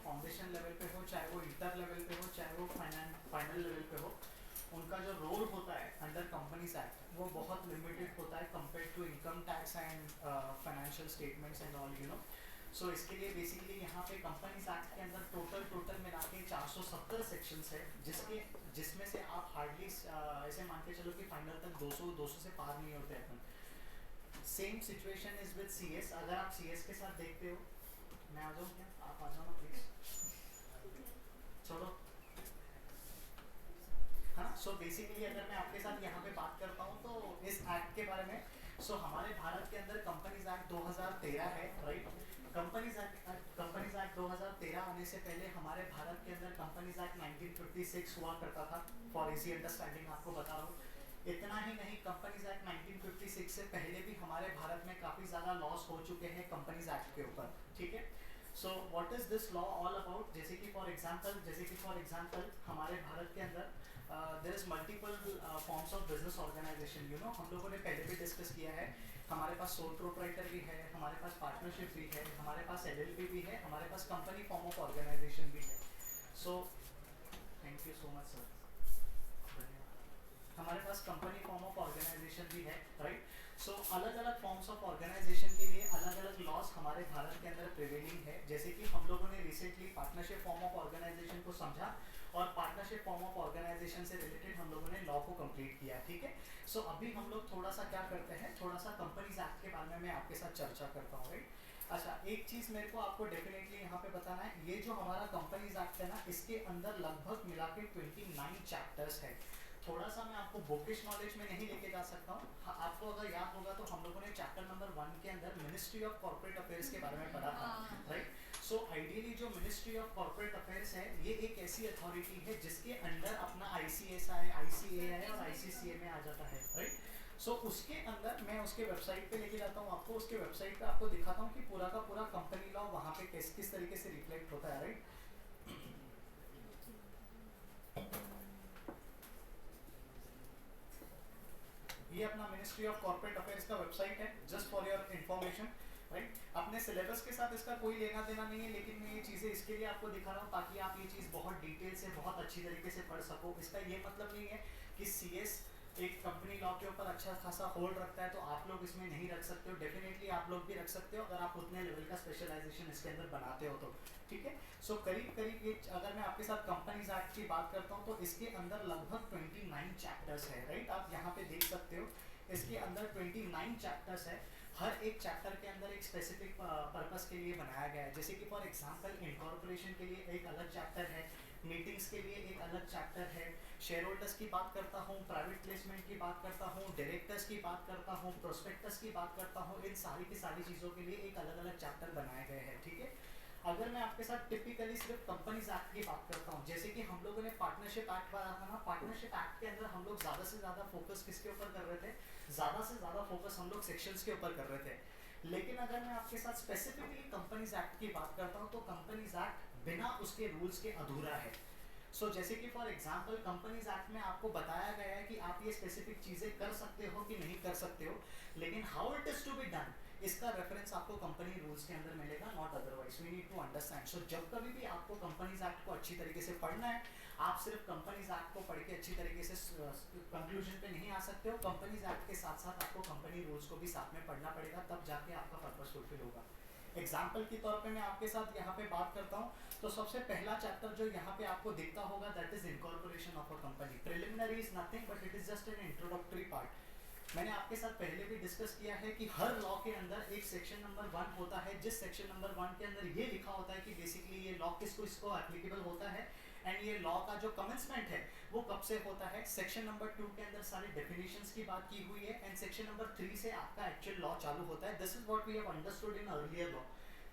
Foundation level पे हो, चाहे वो इंटर लेवल पे हो, चाहे वो फाइनल लेवल पे हो, उनका जो रोल होता है अंडर कंपनीज एक्ट वो बहुत लिमिटेड होता है compare to income tax and financial statements and all you know. So इसके लिए बेसिकली यहाँ पे कंपनीज एक्ट के अंदर टोटल मिला के 470 सेक्शंस है, जिसमें से आप हार्डली ऐसे मान के चलो कि फाइनल तक 200 से पार नहीं होते अपन। Same situation is with CS. अगर आप सीएस के साथ देखते हो, मैं आ जाऊँ क्या, आप आ जाओ ना प्लीज, छोड़ो। हाँ, सो बेसिकली अगर मैं आपके साथ यहाँ पे बात करता हूँ तो इस एक्ट के बारे में, सो हमारे भारत के अंदर कंपनीज एक्ट 2013 है, राइट। कंपनीज एक्ट 2013 आने से पहले हमारे भारत के अंदर कंपनीज एक्ट 1956 हुआ करता था। फॉर इजी अंडरस्टैंडिंग आपको बता रहा हूँ। इतना ही नहीं, कंपनीज एक्ट 1956 से पहले भी हमारे भारत में काफ़ी ज़्यादा लॉस हो चुके हैं कंपनीज एक्ट के ऊपर, ठीक है। So what is this law all about, जैसे कि फॉर एग्जांपल हमारे भारत के अंदर there is multiple forms of business organization, you know. हम लोगों ने पहले भी डिस्कस किया है, हमारे पास सोल प्रोप्राइटर भी है, हमारे पास पार्टनरशिप भी है, हमारे पास एलएलपी भी है, हमारे पास कंपनी फॉर्म ऑफ ऑर्गेनाइजेशन भी है। So thank you so much sir, हमारे पास कंपनी फॉर्म ऑफ ऑर्गेनाइजेशन भी है, राइट। सो अलग अलग फॉर्म्स ऑफ ऑर्गेनाइजेशन के लिए अलग अलग लॉज हमारे भारत के अंदर प्रिवेलिंग है। जैसे कि हम लोगों ने recently partnership form of organization को समझा और पार्टनरशिप फॉर्म ऑफ ऑर्गेनाइजेशन से रिलेटेड हम लोगों ने लॉ को कंप्लीट किया, ठीक है। सो अभी हम लोग थोड़ा सा क्या करते हैं, थोड़ा सा कंपनीज एक्ट के बारे में मैं आपके साथ चर्चा करता हूँ, राइट। अच्छा, एक चीज मेरे को आपको डेफिनेटली यहाँ पे बताना है, ये जो हमारा कंपनीज एक्ट है ना, इसके अंदर लगभग मिला के 29 चैप्टर्स है। थोड़ा सा मैं आपको बुकिश नॉलेज में नहीं लेके जा सकता हूँ। हाँ, आपको अगर याद होगा तो हम लोगों ने चैप्टर नंबर 1 के अंदर मिनिस्ट्री ऑफ कॉर्पोरेट अफेयर्स के बारे में पढ़ा था, राइट। सो आइडियली जो मिनिस्ट्री ऑफ कॉर्पोरेट अफेयर्स है, ये एक ऐसी अथॉरिटी है जिसके अंडर अपना आईसीएसआई, आईसीएआई और आईसीसीए में आ जाता है, राइट। सो उसके अंदर मैं उसके वेबसाइट पे लेके जाता हूँ आपको, उसके वेबसाइट पे आपको दिखाता हूँ कि पूरा का पूरा कंपनी लॉ वहाँ पे किस तरीके से रिफ्लेक्ट होता है, राइट। ये अपना मिनिस्ट्री ऑफ कॉर्पोरेट अफेयर्स का वेबसाइट है, just for your information, right. अपने सिलेबस के साथ इसका कोई लेना देना नहीं है, लेकिन मैं ये चीज़ें इसके लिए आपको दिखा रहा हूँ ताकि आप ये चीज़ बहुत डिटेल से, बहुत अच्छी तरीके से पढ़ सको। इसका ये मतलब नहीं है कि सीएस एक कंपनी लॉ के ऊपर अच्छा खासा होल्ड रखता है तो आप लोग इसमें नहीं रख सकते हो। डेफिनेटली आप लोग भी रख सकते हो अगर आप उतने लेवल का स्पेशलाइजेशन इसके अंदर बनाते हो तो, ठीक है। सो करीब करीब ये, अगर मैं आपके साथ कंपनीज एक्ट की बात करता हूँ तो इसके अंदर लगभग 29 चैप्टर्स है, राइट। आप यहाँ पे देख सकते हो इसके अंदर 29 चैप्टर्स है। हर एक चैप्टर के अंदर एक स्पेसिफिक पर्पस के लिए बनाया गया है। जैसे कि फॉर एग्जांपल इनकॉर्पोरेशन के लिए एक अलग चैप्टर है, मीटिंग्स के लिए एक अलग चैप्टर है, शेयर होल्डर्स की बात करता हूँ, प्राइवेट प्लेसमेंट की बात करता हूँ, डायरेक्टर्स की बात करता हूँ, प्रोस्पेक्टस की बात करता हूँ, इन सारी की सारी चीज़ों के लिए एक अलग अलग चैप्टर बनाए गए हैं, ठीक है। अगर मैं आपके साथ टिपिकली सिर्फ कंपनीज एक्ट की बात करता हूँ, जैसे कि हम लोगों ने पार्टनरशिप एक्ट पढ़ा था ना, पार्टनरशिप एक्ट के अंदर हम लोग ज़्यादा से ज़्यादा फोकस किसके ऊपर कर रहे थे, ज़्यादा से ज़्यादा फोकस हम लोग सेक्शंस के ऊपर कर रहे थे। लेकिन अगर मैं आपके साथ स्पेसिफिकली कंपनीज एक्ट की बात करता हूँ तो कंपनीज एक्ट बिना उसके रूल्स के अधूरा है। जैसे कि फॉर एग्जांपल कंपनीज एक्ट में आपको बताया गया है कि आप ये स्पेसिफिक चीज़ें कर सकते हो कि नहीं कर सकते हो, लेकिन how it is to be done इसका रेफरेंस आपको कंपनी रूल्स के अंदर मिलेगा, not otherwise. We need to understand. जब कभी भी आपको कंपनीज एक्ट को अच्छी तरीके से पढ़ना है, आप सिर्फ कंपनीज एक्ट को पढ़ के अच्छी तरीके से कंक्लूजन पे नहीं आ सकते हो। कंपनीज एक्ट के साथ साथ आपको कंपनी रूल्स को भी साथ में पढ़ना पड़ेगा, तब जाके आपका पर्पस फुलफिल होगा। एग्जाम्पल के तौर पे मैं आपके साथ यहाँ पे बात करता हूँ तो सबसे पहला चैप्टर जो यहाँ पे आपको दिखता होगा that is incorporation of a company. Preliminary is nothing but it is just an introductory part. मैंने आपके साथ पहले भी डिस्कस किया है कि हर लॉ के अंदर एक सेक्शन नंबर 1 होता है, जिस सेक्शन नंबर 1 के अंदर ये लिखा होता है कि बेसिकली ये लॉ किसको इसको एप्लीकेबल होता है एंड ये लॉ का जो कमेंसमेंट है वो कब से होता है। सेक्शन नंबर 2 के अंदर सारी डेफिनेशंस की बात की हुई है एंड सेक्शन नंबर 3 से आपका एक्चुअल लॉ चालू होता है। This is what we have understood in earlier law.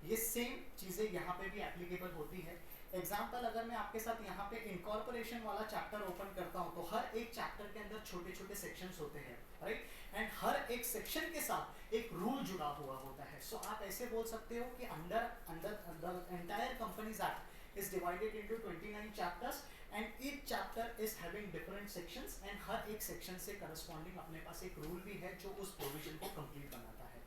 ये सेम चीजें यहाँ पे भी एप्लीकेबल होती है। एग्जाम्पल अगर मैं आपके साथ यहाँ पे इनकॉर्पोरेशन वाला चैप्टर ओपन करता हूँ तो हर एक चैप्टर के अंदर छोटे छोटे सेक्शंस होते हैं, राइट। एंड हर एक सेक्शन के साथ एक रूल जुड़ा हुआ होता है। सो आप ऐसे बोल सकते हो कि under under entire companies act is divided into 29 chapters and each chapter is having different sections and हर एक सेक्शन से करस्पॉन्डिंग अपने पास एक रूल भी है जो उस प्रोविजन को कंप्लीट बनाता है।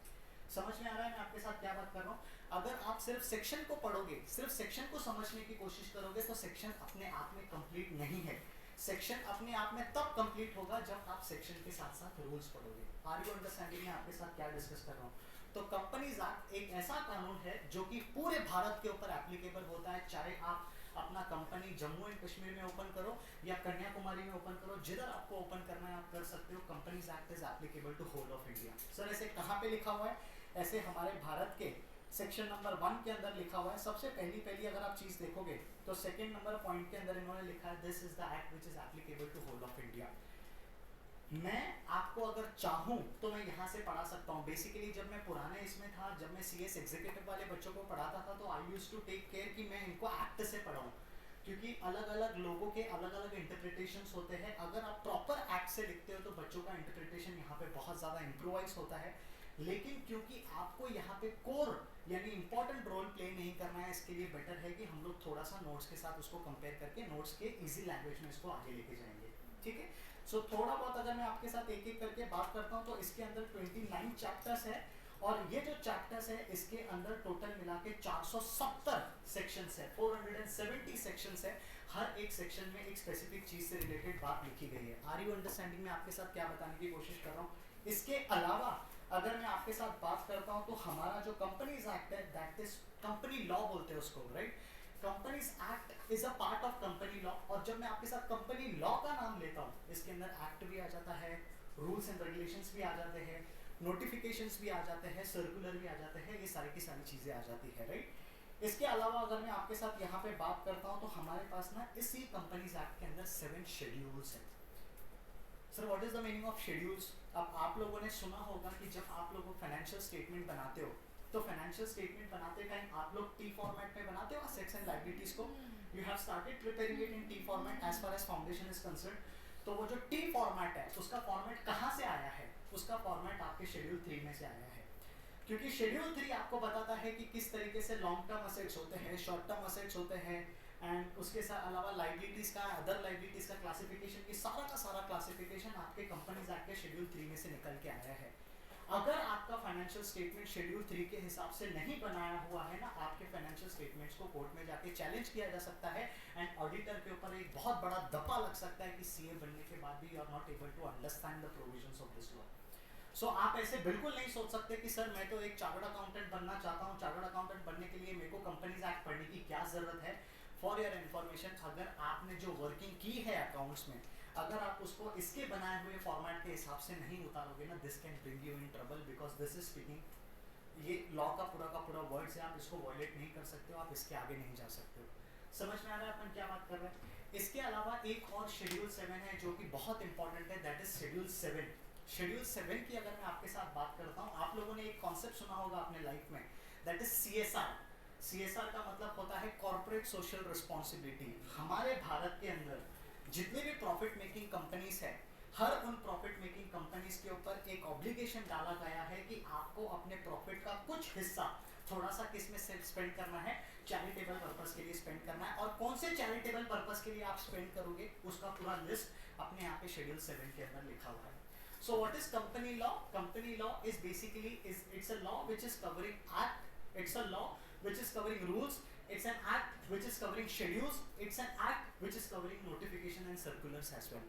समझ में आ रहा है मैं आपके साथ क्या बात कर रहा हूँ? अगर आप सिर्फ सेक्शन को पढ़ोगे, सिर्फ सेक्शन को समझने की कोशिश करोगे तो सेक्शन अपने आप में कंप्लीट नहीं है। सेक्शन अपने आप में तब कंप्लीट होगा जब आप सेक्शन के साथ साथ रूल्स पढ़ोगे। आर यू अंडरस्टैंडिंग मैं आपके साथ क्या डिस्कस कर रहा हूँ? तो कंपनीज एक्ट एक ऐसा कानून है जो कि पूरे भारत के ऊपर एप्लीकेबल होता है, चाहे आप अपना कंपनी जम्मू एंड कश्मीर में ओपन करो या कन्याकुमारी में ओपन करो, जिधर आपको ओपन करना है आप कर सकते हो। Companies act is applicable to whole of India. Sir ऐसे कहाँ पे लिखा हुआ है? ऐसे हमारे भारत के सेक्शन नंबर 1 के अंदर लिखा हुआ है। सबसे पहली अगर आप चीज देखोगे तो सेकंड नंबर पॉइंट के अंदर इन्होंने लिखा है this is the act which is applicable to whole of India. मैं आपको अगर चाहूं तो मैं यहाँ से पढ़ा सकता हूँ। बेसिकली जब मैं पुराने इसमें था, जब मैं सीएस एग्जीक्यूटिव वाले बच्चों को पढ़ाता था तो I used to take care कि मैं इनको एक्ट से पढ़ाऊँ, क्योंकि अलग अलग लोगों के अलग अलग इंटरप्रिटेशंस होते हैं। अगर आप प्रॉपर एक्ट से लिखते हो तो बच्चों का इंटरप्रिटेशन यहाँ पे बहुत ज़्यादा इम्प्रोवाइज होता है। लेकिन क्योंकि आपको यहाँ पे कोर यानी इंपॉर्टेंट रोल प्ले नहीं करना है, इसके लिए बेटर है कि हम लोग थोड़ा सा नोट्स के साथ उसको कंपेयर करके नोट्स के इजी लैंग्वेज में इसको आगे लेके जाएंगे, ठीक है? सो थोड़ा बहुत अगर मैं आपके साथ एक एक करके बात करता हूँ तो इसके अंदर 29 चैप्टर्स है और ये जो चैप्टर्स है इसके अंदर टोटल मिला के 470 सेक्शंस है, 470 सेक्शंस है। हर एक सेक्शन में एक स्पेसिफिक चीज से रिलेटेड बात लिखी गई है। आर यू अंडरस्टैंडिंग मैं आपके साथ क्या बताने की कोशिश कर रहा हूँ? इसके अलावा अगर मैं आपके साथ बात करता हूँ तो हमारा जो कंपनीज एक्ट है दैट इज कंपनी लॉ बोलते हैं उसको, right? Companies act is a part of company law. और जब मैं आपके साथ कंपनी लॉ का नाम लेता हूँ इसके अंदर एक्ट भी आ जाता है, रूल्स एंड रेगुलेशंस भी आ जाते हैं, नोटिफिकेशंस भी आ जाते हैं, सर्कुलर भी आ जाते हैं, ये सारी की सारी चीजें आ जाती है, राइट? इसके अलावा अगर मैं आपके साथ यहाँ पे बात करता हूँ तो हमारे पास ना इसी कंपनीज एक्ट के अंदर 7 शेड्यूल्स हैं। Sir what is the meaning of schedules? अब आप लोगों ने सुना होगा कि जब आप लोग फाइनेंशियल स्टेटमेंट बनाते हो तो फाइनेंशियल स्टेटमेंट बनाते टाइम आप लोग टी फॉर्मेट में बनाते हो असेट्स एंड लायबिलिटीज को। You have started preparing it in T format as far as foundation is concerned. तो वो जो टी फॉर्मेट है उसका फॉर्मेट कहाँ से आया है? उसका फॉर्मेट आपके शेड्यूल 3 में से आया है, क्योंकि शेड्यूल 3 आपको बताता है कि किस तरीके से लॉन्ग टर्म असेट्स होते हैं, शॉर्ट टर्म असेट्स होते हैं, एंड उसके साथ अलावा लाइबिलिटीज का, अदर लाइबिलिटीज का क्लासिफिकेशन, की सारा का सारा क्लासिफिकेशन आपके कंपनीज एक्ट के शेड्यूल 3 में से निकल के आया है। अगर आपका फाइनेंशियल स्टेटमेंट शेड्यूल 3 के हिसाब से नहीं बनाया हुआ है ना, आपके फाइनेंशियल स्टेटमेंट्स को कोर्ट में जाके चैलेंज किया जा सकता है एंड ऑडिटर के ऊपर एक बहुत बड़ा दफा लग सकता है कि सीए बनने के बाद भी you are not able to understand the provisions of this law. So आप ऐसे बिल्कुल नहीं सोच सकते कि सर मैं तो एक चार्टर्ड अकाउंटेंट बनना चाहता हूँ, चार्टर्ड अकाउंटेंट बनने के लिए मेरे को कंपनीज एक्ट पढ़ने की क्या जरूरत है? फॉर योर इन्फॉर्मेशन, अगर आपने जो वर्किंग की है अकाउंट्स में, अगर आप उसको इसके बनाए हुए फॉर्मेट के हिसाब से नहीं उतारोगे ना, this can bring you in trouble, because this is speaking, ये लॉ का पूरा वर्ड्स है, आप इसको वॉयलेट नहीं कर सकते हो, आप इसके आगे नहीं जा सकते हो। समझ में आ रहा है अपन क्या बात कर रहे हैं? इसके अलावा एक और शेड्यूल 7 है जो कि बहुत इंपॉर्टेंट है, दैट इज शेड्यूल 7। शेड्यूल 7 की अगर मैं आपके साथ बात करता हूँ, आप लोगों ने एक कॉन्सेप्ट सुना होगा अपने लाइफ में, दैट इज सीएसआर। सीएसआर का मतलब होता है कॉर्पोरेट सोशल रिस्पॉन्सिबिलिटी। हमारे भारत के अंदर जितने भी प्रॉफिट मेकिंग कंपनीज है, हर उन प्रॉफिट मेकिंग कंपनीज के ऊपर एक ऑब्लिगेशन डाला गया है कि आपको अपने प्रॉफिट का कुछ हिस्सा थोड़ा सा किस में स्पेंड करना है, चैरिटेबल पर्पस के लिए स्पेंड करना है। और कौन से चैरिटेबल पर्पस के लिए आप स्पेंड करोगे उसका पूरा लिस्ट अपने यहाँ पे शेड्यूल 7 के अंदर लिखा हुआ है। So what is company law? Company law is basically it's a law which is covering act. It's a law which is covering rules. It's an act which is covering schedules. It's an act which is covering notification and circulars as well.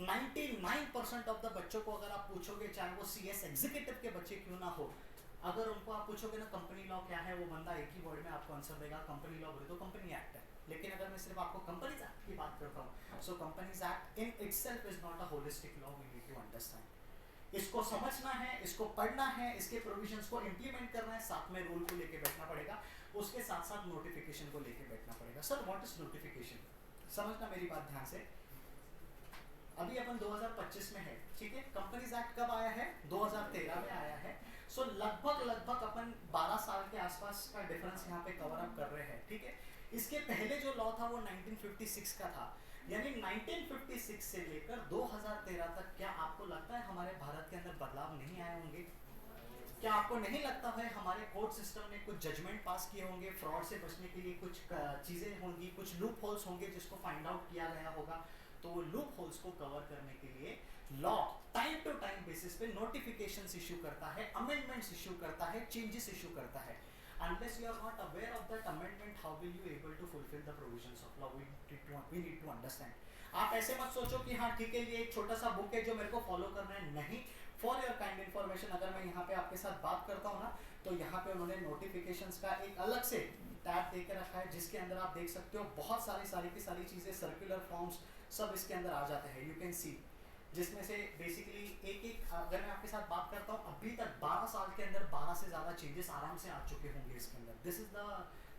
99% of the बच्चों को अगर आप पूछोगे, चाहे वो CS executive के बच्चे क्यों ना हो, अगर उनको आप पूछोगे ना कंपनी लॉ क्या है, वो बंदा एक ही वर्ड में आपको आंसर देगा, कंपनी लॉ बोले तो कंपनी एक्ट है। लेकिन अगर मैं सिर्फ आपको कंपनीज एक्ट की बात करता हूँ, so companies act in itself is not a holistic law, we need to understand. इसको समझना है, इसको पढ़ना है, इसके प्रोविजंस को इंप्लीमेंट करना है, साथ में रूल को लेके बैठना पड़ेगा, उसके साथ साथ नोटिफिकेशन को लेके बैठना पड़ेगा। Sir what is notification? समझना मेरी बात ध्यान से। अभी अपन 2025 में है, ठीक है? कंपनीज एक्ट कब आया है? 2013 में आया है। सो लगभग अपन 12 साल के आसपास का डिफरेंस यहाँ पे कवर अप कर रहे हैं, ठीक है? इसके पहले जो लॉ था वो 1956 का था, यानी 1956 से लेकर 2013 तक क्या आपको लगता है हमारे भारत के अंदर बदलाव नहीं आए होंगे? क्या आपको नहीं लगता है हमारे कोर्ट सिस्टम ने कुछ जजमेंट पास किए होंगे, फ्रॉड से बचने के लिए कुछ चीज़ें होंगी, कुछ लूप होल्स होंगे जिसको फाइंड आउट किया गया होगा? तो वो लूप होल्स को कवर करने के लिए law time to time basis पे नोटिफिकेशंस इशू करता है, अमेंडमेंट्स इशू करता है, चेंजेस इशू करता है. Unless you are not aware of that amendment, how will you able to fulfill the provisions of law? We need to understand. आप ऐसे मत सोचो कि हाँ ठीक है ये एक छोटा सा बुक है जो मेरे को फॉलो करना है. नहीं, फॉर योर काइंड इन्फॉर्मेशन, अगर मैं यहाँ पे आपके साथ बात करता हूँ ना, तो यहाँ पे उन्होंने नोटिफिकेशंस का एक अलग से टैब दे के रखा है जिसके अंदर आप देख सकते हो बहुत सारी की सारी चीज़ें, सर्कुलर फॉर्म्स सब इसके अंदर आ जाते हैं. यू कैन सी, जिसमें से बेसिकली एक अगर मैं आपके साथ बात करता हूँ, अभी तक 12 साल के अंदर 12 से ज़्यादा चेंजेस आराम से आ चुके होंगे इसके अंदर. This is the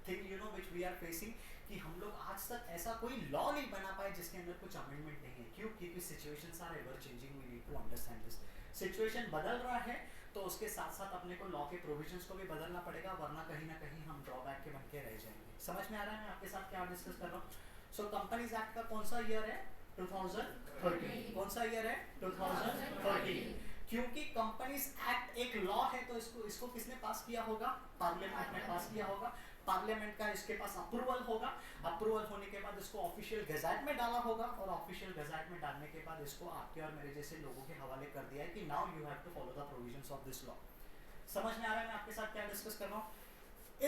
thing you know which we are facing, कि हम लोग आज तक ऐसा कोई लॉ नहीं बना पाए जिसके अंदर कुछ अमेंडमेंट नहीं है. क्यों? क्योंकि situations are ever changing. We need to understand this. Situation बदल रहा है तो उसके साथ साथ अपने को लॉ के प्रोविजंस को भी बदलना पड़ेगा, वरना कहीं ना कहीं हम ड्रॉबैक के बन के रह जाएंगे. समझ में आ रहा है मैं आपके साथ क्या डिस्कस कर रहा हूँ? सो कंपनीज एक्ट का कौन सा ईयर है? 2013. कौन सा ईयर है? 2013. क्योंकि कंपनीज एक्ट एक लॉ है तो इसको किसने पास किया होगा? पार्लियामेंट ने पास किया होगा. पार्लियामेंट का इसके पास अप्रूवल होगा. अप्रूवल होने के बाद इसको ऑफिशियल गैजेट में डाला होगा और ऑफिशियल गैजेट में डालने के बाद इसको आपके और मेरे जैसे लोगों के हवाले कर दिया है कि now you have to follow the provisions of this law. समझ में आ रहा है मैं आपके साथ क्या डिस्कस कर रहा हूँ?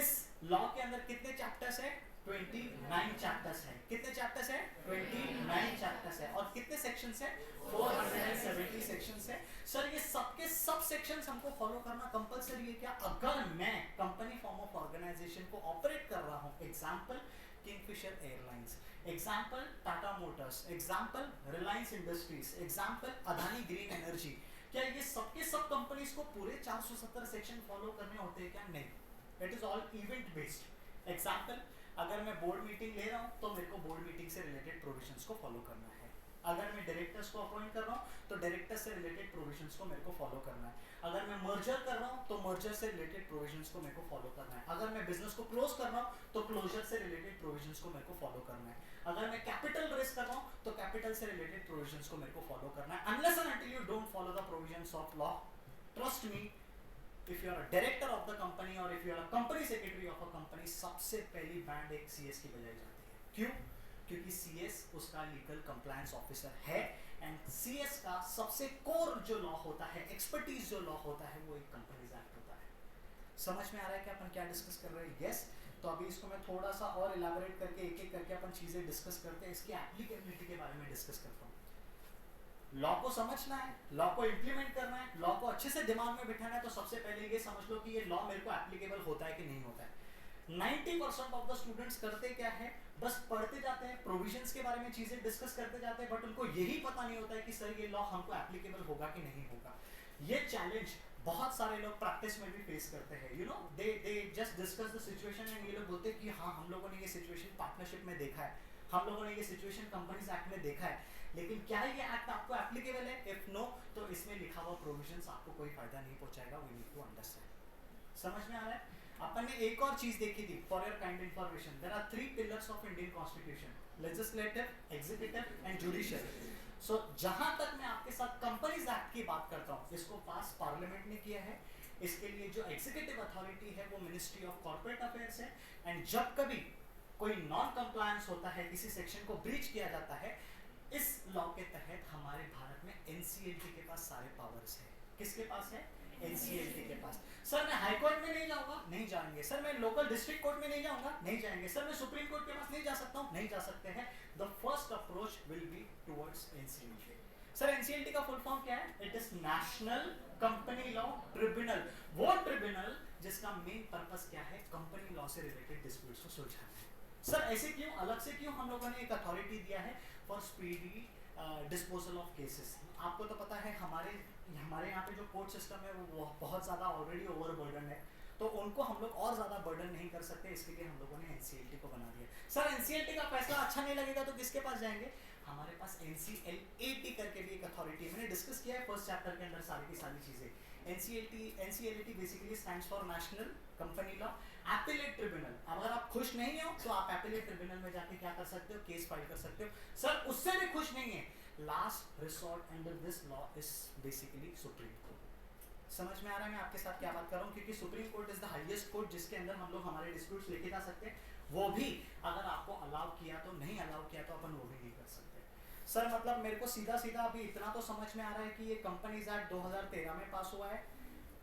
इस लॉ के अंदर कितने चैप्टर्स है? 29 चैप्टर्स है. कितने चैप्टर्स है? 29 चैप्टर्स है. और कितने सेक्शंस है? 470 सेक्शंस है. सर ये सबके सब सेक्शंस हमको फॉलो करना कंपलसरी है क्या? अगर मैं कंपनी फॉर्म ऑफ ऑर्गेनाइजेशन को ऑपरेट कर रहा हूँ, example Kingfisher airlines, example Tata Motors, example Reliance industries, example Adani green energy, क्या ये सबके सब कंपनीज को पूरे 470 सेक्शन फॉलो करने होते हैं क्या? नहीं. It is all event based. Example, अगर मैं बोर्ड मीटिंग ले रहा हूँ तो मेरे को बोर्ड मीटिंग से रिलेटेड प्रोविजंस को फॉलो करना है. अगर मैं डायरेक्टर्स को अपॉइंट कर रहा हूँ तो डायरेक्टर से रिलेटेड प्रोविजंस को मेरे को फॉलो करना है. अगर मैं मर्जर कर रहा हूँ तो मर्जर से रिलेटेड प्रोविजंस को मेरे को फॉलो करना है. अगर मैं बिजनेस को क्लोज कर रहा हूँ तो क्लोजर से रिलेटेड प्रोविजंस को मेरे को फॉलो करना है. अगर मैं कैपिटल रेस कर रहा हूँ तो कैपिटल से रिलेटेड प्रोविजंस को मेरे को फॉलो करना है. Unless and until you don't follow the provisions of law, trust me, if you are a director of the company or if you are a company secretary of a company, सबसे पहली band एक CS की बजाई जाती है. क्यों? क्योंकि CS उसका लीगल कंप्लायंस ऑफिसर है एंड CS का सबसे कोर जो लॉ होता है, एक्सपर्टीज जो लॉ होता है, वो एक कंपनीज एक्ट होता है. समझ में आ रहा है कि अपन क्या डिस्कस कर रहे हैं? यस. तो अभी इसको मैं थोड़ा सा और इलाबोरेट करके एक एक करके अपन चीजें डिस्कस करते हैं. इसकी एप्लीकेबिलिटी के बारे में डिस्कस करता हूँ. लॉ को समझना है, लॉ को इम्प्लीमेंट करना है, लॉ को अच्छे से दिमाग में बिठाना है, तो सबसे पहले ये समझ लो कि ये लॉ मेरे को एप्लीकेबल होता है कि नहीं होता है. 90% ऑफ द स्टूडेंट्स करते क्या है? बस पढ़ते जाते हैं, प्रोविजंस के बारे में चीजें डिस्कस करते जाते हैं, बट उनको यही पता नहीं होता है कि सर ये लॉ हमको एप्लीकेबल होगा कि नहीं होगा. ये चैलेंज बहुत सारे लोग प्रैक्टिस में भी फेस करते हैं. You know, they just discuss the situation and ये लोग बोलते हैं कि हाँ हम लोगों ने ये सिचुएशन पार्टनरशिप में देखा है, हम लोगों ने ये सिचुएशन कंपनीज एक्ट में देखा है, लेकिन क्या ये एक्ट आपको एप्लीकेबल है? इफ नो, तो इसमें लिखा हुआ प्रोविजंस आपको कोई फायदा नहीं पहुंचाएगा. We need to understand. समझ में आ रहा है? अपन ने एक और चीज देखी थी, for your kind information. There are 3 pillars of Indian constitution: legislative, executive and judicial. So जहां तक मैं आपके साथ कंपनीज एक्ट की बात करता हूँ, इसको पास पार्लियामेंट ने किया है. इसके लिए जो एग्जीक्यूटिव अथॉरिटी है वो मिनिस्ट्री ऑफ कॉर्पोरेट अफेयर्स है. एंड जब कभी कोई नॉन कंप्लायंस होता है, किसी सेक्शन को ब्रीच किया जाता है, इस लॉ के तहत हमारे भारत में NCLT के पास सारे पावर्स है. किसके पास है? NCLT के पास. सर मैं हाई कोर्ट में नहीं जाऊंगा, नहीं जाएंगे. सर मैं लोकल डिस्ट्रिक्ट कोर्ट में नहीं जाऊंगा, नहीं जाएंगे. सर मैं सुप्रीम कोर्ट के पास नहीं जा सकता हूँ, नहीं जा सकते हैं. The first approach will be towards NCLT. Sir NCLT का फुल फॉर्म क्या है? It is national company law tribunal. वो ट्रिब्यूनल जिसका मेन पर्पस क्या है? कंपनी लॉ से रिलेटेड डिस्प्यूट्स को सुलझाना है. सर ऐसे क्यों, अलग से क्यों हम लोगों ने एक अथॉरिटी दिया है? For speedy disposal of cases. आपको तो पता है हमारे यहाँ पे जो कोर्ट सिस्टम है वो बहुत ज़्यादा ऑलरेडी ओवरबर्डन है, तो उनको हम लोग और ज़्यादा बर्डन नहीं कर सकते. इसके लिए हम लोगों ने NCLT को बना दिया. सर NCLT का फैसला अच्छा नहीं लगेगा तो किसके पास जाएंगे? हमारे पास NCLAT करके भी एक अथॉरिटी, मैंने डिस्कस किया है फर्स्ट चैप्टर के अंदर सारी की सारी चीज़ें. NCLAT basically stands for national company law appellate tribunal. अगर आप खुश नहीं हो तो आप एपेलेट ट्रिब्यूनल में जाके क्या कर सकते हो? केस फाइल कर सकते हो. सर उससे भी खुश नहीं है, last resort under this law is basically supreme court. समझ में आ रहा है मैं आपके साथ क्या बात कर रहा हूँ? क्योंकि supreme court is the highest court जिसके अंदर हम लोग हमारे डिस्प्यूट्स लेके जा सकते हैं. वो भी अगर आपको अलाउ किया तो, नहीं अलाउ किया तो अपन वो भी नहीं कर सकते. सर मतलब मेरे को सीधा सीधा अभी इतना तो समझ में आ रहा है कि ये कंपनीज एक्ट 2013 में पास हुआ है।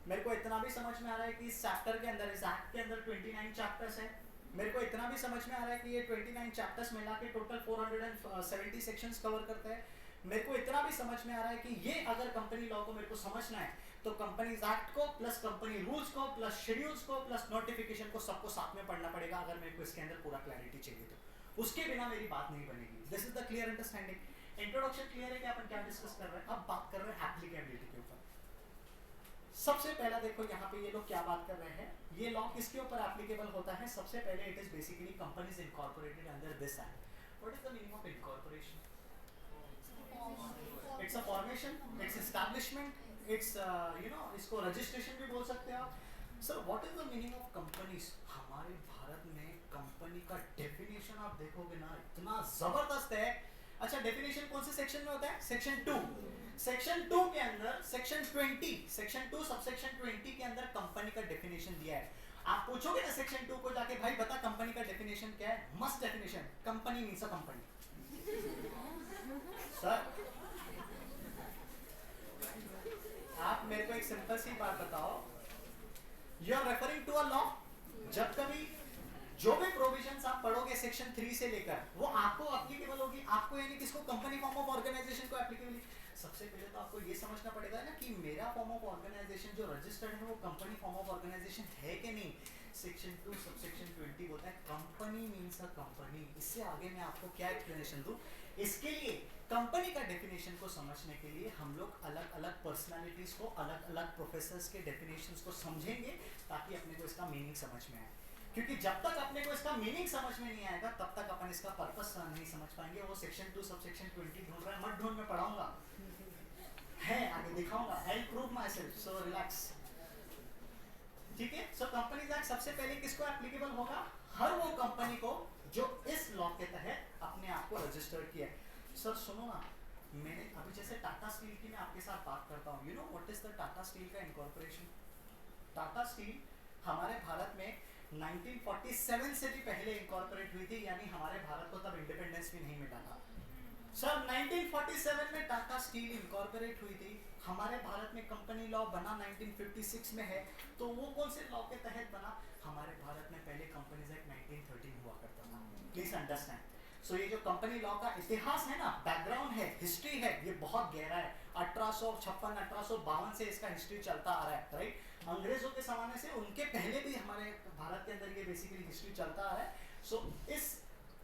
मेरे को इतना भी समझ में आ रहा है कि इस चैप्टर के अंदर, इस एक्ट के अंदर 29 चैप्टर्स है। मेरे को इतना भी समझ में आ रहा है कि ये 29 चैप्टर्स मिला के टोटल 470 सेक्शंस कवर करता है। मेरे को इतना भी समझ में आ रहा है कि ये अगर कंपनी लॉ को मेरे को समझना है तो कंपनीज एक्ट को प्लस कंपनी रूल्स को प्लस शेड्यूल्स को प्लस नोटिफिकेशन को सबको साथ में पढ़ना पड़ेगा अगर मेरे को इसके अंदर पूरा क्लैरिटी चाहिए तो। उसके बिना मेरी बात नहीं बनेगी। This is the clear understanding. Introduction clear है कि अपन क्या डिस्कस कर रहे हैं। अब बात कर रहे हैं एप्लीकेबिलिटी के ऊपर। सबसे पहला देखो यहाँ पे ये लोग क्या बात कर रहे हैं, ये लॉ किसके ऊपर एप्लीकेबल होता है। सबसे पहले it is basically companies incorporated under this act. What is the meaning of incorporation? It's a formation, it's establishment, it's इसको रजिस्ट्रेशन भी बोल सकते हो आप। Sir what is the meaning of companies? हमारे भारत में कंपनी का डेफिनेशन आप देखोगे ना इतना जबरदस्त है। अच्छा डेफिनेशन कौन से सेक्शन में होता है? सेक्शन 2। सेक्शन 2 के अंदर सेक्शन 20, सेक्शन 2 सबसेक्शन 20 के अंदर कंपनी का डेफिनेशन दिया है। आप पूछोगे ना सेक्शन 2 को जाके, भाई बता कंपनी का डेफिनेशन क्या है? मस्त definition, company means a company. Sir आप मेरे को एक सिंपल सी बात बताओ, you are referring to a law. जब कभी जो भी प्रोविजंस आप पढ़ोगे सेक्शन 3 से लेकर वो आपको एप्लीकेबल होगी। आपको यानी किसको? कंपनी फॉर्म ऑफ ऑर्गेनाइजेशन को एप्लीकेबल। सबसे पहले तो आपको ये समझना पड़ेगा ना कि मेरा फॉर्म ऑफ ऑर्गेनाइजेशन जो रजिस्टर्ड है वो कंपनी फॉर्म ऑफ ऑर्गेनाइजेशन है कि नहीं। सेक्शन 2 सबसेक्शन 20 बोलता है कंपनी मींस अ कंपनी। इससे आगे मैं आपको क्या एक्सप्लेनेशन दूं? इसके लिए कंपनी का डेफिनेशन को समझने के लिए हम लोग अलग अलग पर्सनालिटीज को, अलग अलग प्रोफेसर्स के डेफिनेशंस को समझेंगे ताकि अपने को इसका मीनिंग समझ में आए। क्योंकि जब तक अपने को इसका मीनिंग समझ में नहीं आएगा तब तक अपन इसका पर्पस नहीं समझ पाएंगे। वो सेक्शन 2 सबसेक्शन 20 ढूंढ रहा है, मत ढूंढ, मैं पढ़ाऊंगा है, आगे दिखाऊंगा। I prove my self, so relax. ठीक है। सो कंपनीज एक्ट सबसे पहले किसको एप्लीकेबल होगा? हर वो कंपनी को जो इस लॉ के तहत अपने आप को रजिस्टर किया है। सर सुनो ना, मैंने अभी जैसे टाटा स्टील की मैं आपके साथ बात करता हूँ, you know what is the Tata steel का इनकॉर्पोरेशन? टाटा स्टील हमारे भारत में 1947 से भी पहले इनकॉर्पोरेट हुई थी, यानी हमारे भारत को तब इंडिपेंडेंस भी नहीं मिला था। सर 1947 में टाटा स्टील इनकॉर्पोरेट हुई थी। हमारे भारत में कंपनी लॉ बना 1956 में है, तो वो कौन से लॉ के तहत बना? हमारे भारत में पहले कंपनीज एक्ट 1913 हुआ करता था। Please understand. सो ये जो कंपनी लॉ का इतिहास है ना, बैकग्राउंड है, हिस्ट्री है, ये बहुत गहरा है। 1856 1852 से इसका हिस्ट्री चलता आ रहा है, राइट। अंग्रेजों के जमाने से, उनके पहले भी हमारे भारत के अंदर ये बेसिकली हिस्ट्री चलता आ रहा है। सो इस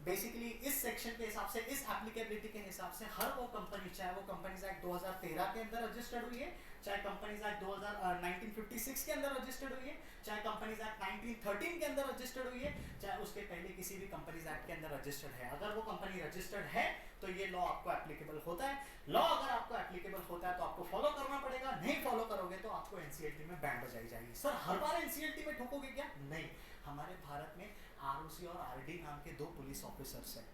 बेसिकली इस सेक्शन के हिसाब से, इस एप्लीकेबिलिटी के हिसाब से हर वो कंपनी, चाहे वो कंपनीज एक्ट 2013 के अंदर रजिस्टर्ड हुई है, चाहे कंपनीज एक्ट 1956 के अंदर रजिस्टर्ड हुई है, चाहे कंपनीज एक्ट 1913 के अंदर रजिस्टर्ड हुई है, चाहे उसके पहले किसी भी कंपनीज एक्ट के अंदर रजिस्टर्ड है, अगर वो कंपनी रजिस्टर्ड है तो ये लॉ आपको एप्लीकेबल होता है। लॉ अगर आपको एप्लीकेबल होता है तो आपको फॉलो करना पड़ेगा, नहीं फॉलो करोगे तो आपको एनसीएलटी में बैंड बजाई जाएगी। सर हर बार एनसीएलटी में ठोकोगे क्या? नहीं, हमारे भारत में आरओसी और आरडी नाम के 2 पुलिस ऑफिसर्स हैं,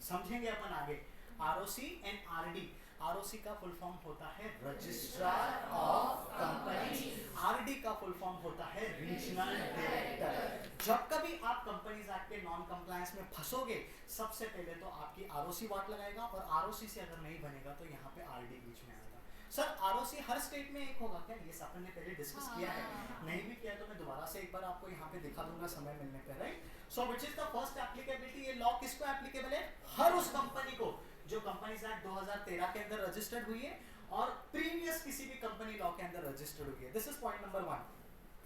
समझेंगे अपन आगे। ROC and RD. आरओसी का फुल फॉर्म होता है रजिस्ट्रार ऑफ कंपनी, आरडी का फुल फॉर्म होता है रीजनल डायरेक्टर। जब कभी आप कंपनीज एक्ट के नॉन कंप्लायंस में फंसोगे, सबसे पहले तो आपकी आरओसी वाट लगाएगा, और आरओसी से अगर नहीं बनेगा तो यहाँ पे आरडी बीच में आएगा। सर आरओसी हर स्टेट में एक होगा क्या? ये अपन ने पहले डिस्कस किया है, नहीं भी किया तो मैं दोबारा से एक बार आपको यहाँ पे दिखा दूंगा समय मिलने पे, right. So which is the first applicability? ये लॉ किसको एप्लीकेबल है? हर उस कंपनी को जो कंपनीज एक्ट 2013 के अंदर रजिस्टर्ड हुई है और प्रीवियस किसी भी कंपनी लॉ के अंदर रजिस्टर्ड हुई है। This is point number 1।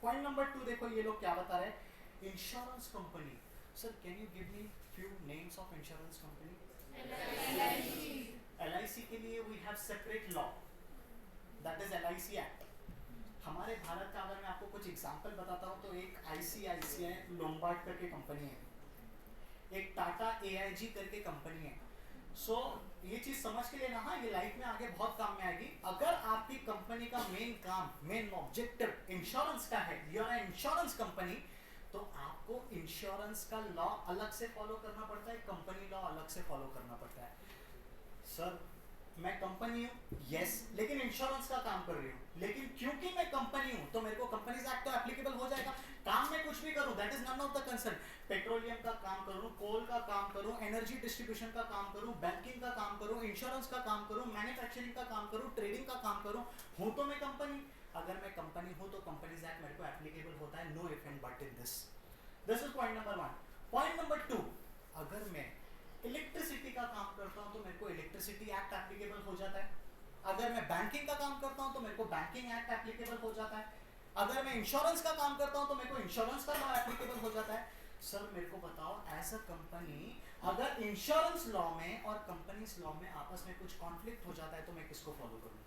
Point number 2 देखो ये लोग क्या बता रहे हैं। Insurance company. Sir can you give me few names of insurance company? LIC के लिए we have separate law, that is LIC act. हमारे भारत का अगर मैं आपको कुछ एग्जांपल बताता हूँ तो एक ICICI लोम्बार्ड करके कंपनी है, एक टाटा AIG करके कंपनी है। सो ये चीज समझ के लेना, हाँ ये लाइफ में आगे बहुत काम में आएगी। अगर आपकी कंपनी का मेन काम, मेन ऑब्जेक्टिव इंश्योरेंस का है, यू आर इंश्योरेंस कंपनी, तो आपको इंश्योरेंस का लॉ अलग से फॉलो करना पड़ता है, कंपनी लॉ अलग से फॉलो करना पड़ता है। सर मैं कंपनी हूँ, यस, लेकिन इंश्योरेंस का काम कर रही हूँ, लेकिन क्योंकि मैं कंपनी हूँ तो मेरे को कंपनीज एक्ट तो एप्लीकेबल हो जाएगा। काम में कुछ भी करूँ, that is none of the concern. Petroleum का काम करूँ, कोल का काम करूँ, एनर्जी डिस्ट्रीब्यूशन का काम करूं, बैंकिंग का काम करूं, इंश्योरेंस का काम करूं, मैन्युफैक्चरिंग का काम करूं, ट्रेडिंग का काम करूं, हूं तो मैं कंपनी। अगर मैं कंपनी हूं तो कंपनीज एक्ट मेरे को एप्लीकेबल होता है, know if and but in this. This is point number 1। Point number 2, अगर मैं इलेक्ट्रिसिटी का काम करता हूं तो मेरे को इलेक्ट्रिसिटी एक्ट एप्लीकेबल हो जाता है। अगर मैं बैंकिंग का काम करता हूं तो मेरे को बैंकिंग एक्ट एप्लीकेबल हो जाता है। अगर मैं इंश्योरेंस का काम करता हूं तो मेरे को इंश्योरेंस का लॉ एप्लीकेबल हो जाता है। सर मेरे को बताओ, एज अ कंपनी अगर इंश्योरेंस लॉ में और कंपनीज लॉ में आपस में कुछ कॉन्फ्लिक्ट हो जाता है तो मैं किसको फॉलो करूंगी?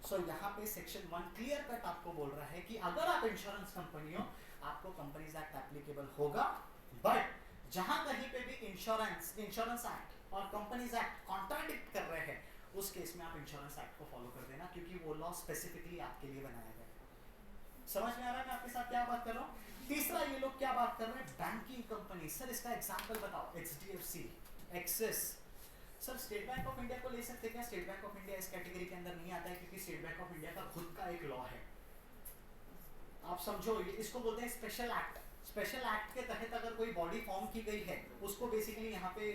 सो यहाँ पे सेक्शन 1 क्लियर कट आपको बोल रहा है कि अगर आप इंश्योरेंस कंपनी हो आपको कंपनीज एक्ट एप्लीकेबल होगा, बट जहां कहीं पे भी इंश्योरेंस एक्ट और कंपनीज एक्ट कॉन्ट्राडिक्ट कर रहे हैं उस केस में आप इंश्योरेंस एक्ट को फॉलो कर देना, क्योंकि वो लॉ स्पेसिफिकली आपके लिए बनाया गया है। समझ में आ रहा है मैं आपके साथ क्या बात कर रहा हूँ? तीसरा, ये लोग क्या बात कर रहे हैं? Banking company. सर इसका एग्जांपल बताओ। HDFC, axis. Sir state bank of India को ले सकते क्या? स्टेट बैंक ऑफ इंडिया इस कैटेगरी के अंदर नहीं आता है, क्योंकि स्टेट बैंक ऑफ इंडिया का खुद का एक लॉ है। आप समझो, इसको बोलते हैं स्पेशल एक्ट। स्पेशल एक्ट के तहत अगर कोई बॉडी फॉर्म की गई है उसको बेसिकली यहाँ पे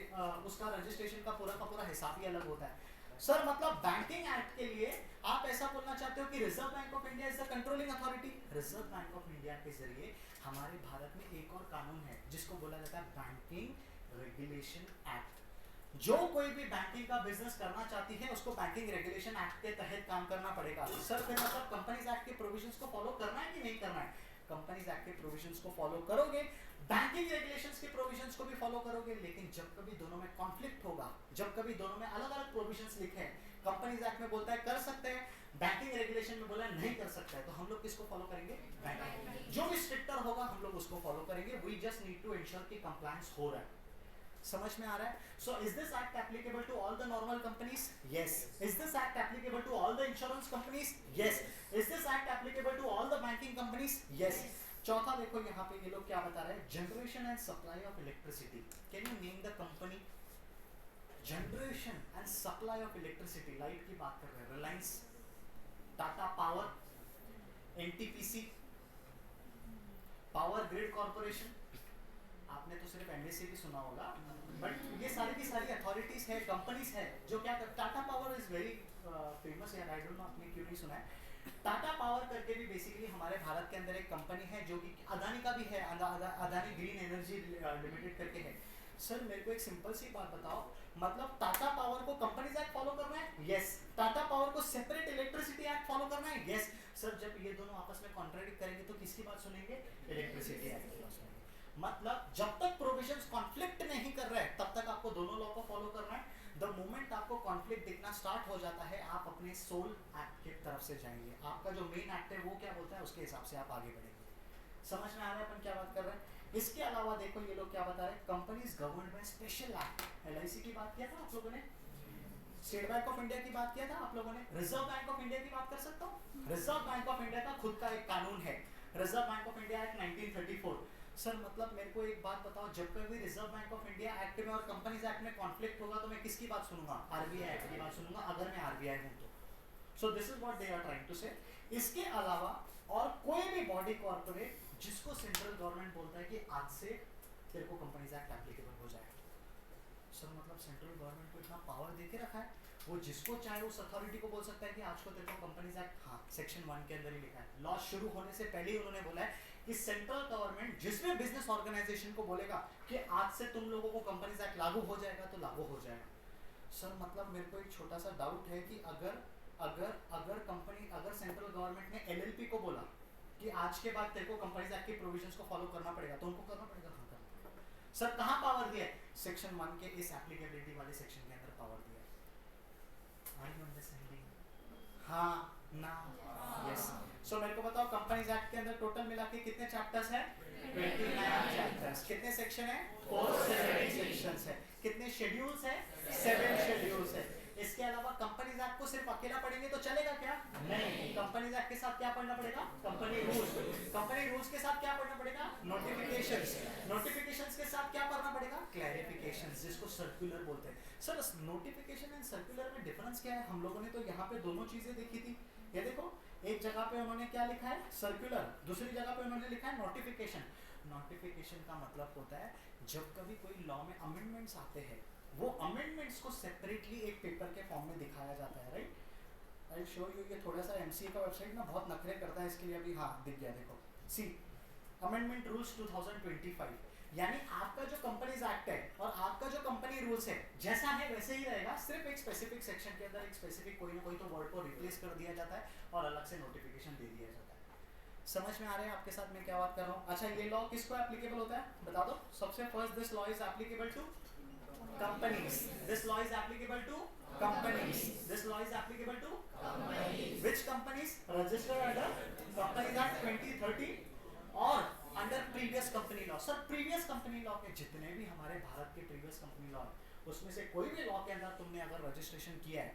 उसका रजिस्ट्रेशन का पूरा हिसाब ही अलग होता है। सर मतलब बैंकिंग एक्ट के लिए आप ऐसा बोलना चाहते हो कि reserve bank of India is the controlling authority. Reserve bank of India के जरिए हमारे भारत में एक और कानून है जिसको बोला जाता है बैंकिंग रेगुलेशन एक्ट। जो कोई भी बैंकिंग का बिजनेस करना चाहती है उसको बैंकिंग रेगुलेशन एक्ट के तहत काम करना पड़ेगा। सर फिर मतलब कंपनीज एक्ट के प्रोविजंस को फॉलो करना है कि नहीं करना है? कंपनीज एक्ट के प्रोविजंस को फॉलो करोगे, बैंकिंग रेगुलेशंस के प्रोविजंस को भी फॉलो करोगे, लेकिन जब कभी दोनों में कॉन्फ्लिक्ट होगा, जब कभी दोनों में अलग अलग प्रोविजंस लिखे हैं, कंपनीज एक्ट में बोलता है कर सकते हैं, बैंकिंग रेगुलेशन में बोला है नहीं कर सकता है, तो हम लोग किसको फॉलो करेंगे? बैंकिंग। जो भी स्ट्रिक्टर होगा हम लोग उसको फॉलो करेंगे। We just need to ensure कि कंप्लायंस हो रहा है। समझ में आ रहा है? So is this act applicable to all the normal companies? Yes. Is this act applicable to all the insurance companies? Yes. Is this act applicable to all the banking companies? Yes. चौथा देखो यहाँ पे ये लोग क्या बता रहे हैं, generation and supply of electricity. Can you name the company? Generation and supply of electricity, light की बात कर रहे हैं, Reliance, Tata power, NTPC, power grid corporation. आपने तो सिर्फ एमएससी भी सुना होगा, बट ये सारी की सारी अथॉरिटीज है, कंपनीज है जो क्या कर, Tata power is very famous यार, आई डोंट नो आपने क्यों नहीं सुना है। टाटा पावर करके भी बेसिकली हमारे भारत के अंदर एक कंपनी है जो कि अदानी का भी है, अदानी ग्रीन एनर्जी लिमिटेड करके है। सर मेरे को एक सिंपल सी बात बताओ, मतलब टाटा पावर को कंपनीज एक्ट फॉलो करना है? यस। टाटा पावर को सेपरेट इलेक्ट्रिसिटी एक्ट फॉलो करना है? यस। सर जब ये दोनों आपस में कॉन्ट्राडिक्ट करेंगे तो किसकी बात सुनेंगे? इलेक्ट्रिसिटी एक्ट की बात सुनेंगे। मतलब जब तक प्रोविजंस कॉन्फ्लिक्ट नहीं कर रहे तब तक आपको दोनों लॉ को फॉलो करना है। द मोमेंट आपको कॉन्फ्लिक्ट दिखना स्टार्ट हो जाता है आप अपने सोल एक्ट की तरफ से जाएंगे। आपका जो मेन एक्ट है वो क्या बोलता है उसके हिसाब से आप आगे बढ़ेंगे। समझ में आ रहा है अपन क्या बात कर रहे हैं? इसके अलावा देखो ये लोग क्या बता रहे हैं, companies governed by special act. LIC की बात किया था आप लोगों ने, स्टेट बैंक ऑफ इंडिया की बात किया था आप लोगों ने, रिजर्व बैंक ऑफ इंडिया की बात कर सकता हूँ। रिजर्व बैंक ऑफ इंडिया का खुद का एक कानून है, reserve bank of India act 1934। Sir मतलब मेरे को एक बात बताओ, जब कभी reserve bank of India act में और कंपनीज एक्ट में कॉन्फ्लिक्ट होगा तो मैं किसकी बात सुनूंगा? आरबीआई एक्ट की बात सुनूंगा, अगर मैं आरबीआई हूं तो। So this is what they are trying to say. इसके अलावा और कोई भी बॉडी कॉर्पोरेट जिसको सेंट्रल गवर्नमेंट बोलता है कि आज से तेरे को कंपनीज एक्ट एप्लीकेबल हो जाएगा। सर मतलब सेंट्रल गवर्नमेंट को इतना पावर दे के रखा है, वो जिसको चाहे उस अथॉरिटी को बोल सकता है कि आज को तेरे को कंपनीज एक्ट, हाँ सेक्शन 1 के अंदर ही लिखा है। लॉ शुरू होने से पहले ही उन्होंने बोला है कि सेंट्रल गवर्नमेंट जिस भी बिजनेस ऑर्गेनाइजेशन को बोलेगा कि आज से तुम लोगों को कंपनीज एक्ट लागू हो जाएगा तो लागू हो जाएगा। सर मतलब मेरे को एक छोटा सा डाउट है कि अगर कंपनी, अगर सेंट्रल गवर्नमेंट ने एलएलपी को बोला कि आज के बाद तेरे को कंपनीज एक्ट के प्रोविजंस को फॉलो करना पड़ेगा तो उनको करना पड़ेगा। हाँ करना पड़ेगा। सर कहाँ पावर दिया है? सेक्शन 1 के इस एप्लीकेबिलिटी वाले सेक्शन के अंदर पावर दिया है। Are you understanding? हाँ ना? यस। सो मेरे को बताओ कंपनीज एक्ट के अंदर टोटल मिला के कितने चैप्टर्स हैं? 29 चैप्टर्स। कितने सेक्शन है? 470 सेक्शंस है। कितने शेड्यूल्स है? 7 शेड्यूल्स है। इसके अलावा कंपनीज एक्ट को सिर्फ अकेला पढ़ेंगे तो चलेगा क्या? नहीं। कंपनीज एक्ट के साथ क्या पढ़ना पड़ेगा? Company rules. कंपनी रूल्स के साथ क्या पढ़ना पड़ेगा? नोटिफिकेशंस। नोटिफिकेशंस के साथ क्या पढ़ना पड़ेगा? क्लैरिफिकेशंस, जिसको सर्कुलर बोलते हैं। सर नोटिफिकेशन एंड सर्कुलर में डिफरेंस क्या है? हम लोगों ने तो यहाँ पे दोनों चीजें देखी थी। ये देखो एक जगह पे उन्होंने क्या लिखा है? सर्कुलर, दूसरी जगह पे उन्होंने लिखा है नोटिफिकेशन। नोटिफिकेशन का मतलब होता है जब कभी कोई लॉ में अमेंडमेंट्स आते हैं, वो अमेंडमेंट्स को सेपरेटली एक पेपर के फॉर्म में दिखाया जाता है, राइट। आई शो यू, ये थोड़ा सा एमसीए का वेबसाइट ना बहुत नखरे करता है, इसके लिए अभी हाँ दिख गया, देखो सी अमेंडमेंट रूल्स 2025, यानी आपका जो कंपनीज एक्ट है और आपका जो कंपनी रूल्स है जैसा है वैसे ही रहेगा, सिर्फ एक स्पेसिफिक सेक्शन के अंदर एक स्पेसिफिक कोई ना कोई तो वर्ड को रिप्लेस कर दिया जाता है और अलग से नोटिफिकेशन दे दिया जाता है। समझ में आ रहा है आपके साथ मैं क्या बात कर रहा हूँ? अच्छा, ये लॉ किसको एप्लीकेबल होता है बता दो सबसे first. This law is applicable to companies. This law is applicable to companies. This law is applicable to companies. Which companies? Registered under Companies Act 2013 और under previous company law. Sir previous company law के जितने भी हमारे भारत के previous company law है उसमें से कोई भी law के अंदर तुमने अगर रजिस्ट्रेशन किया है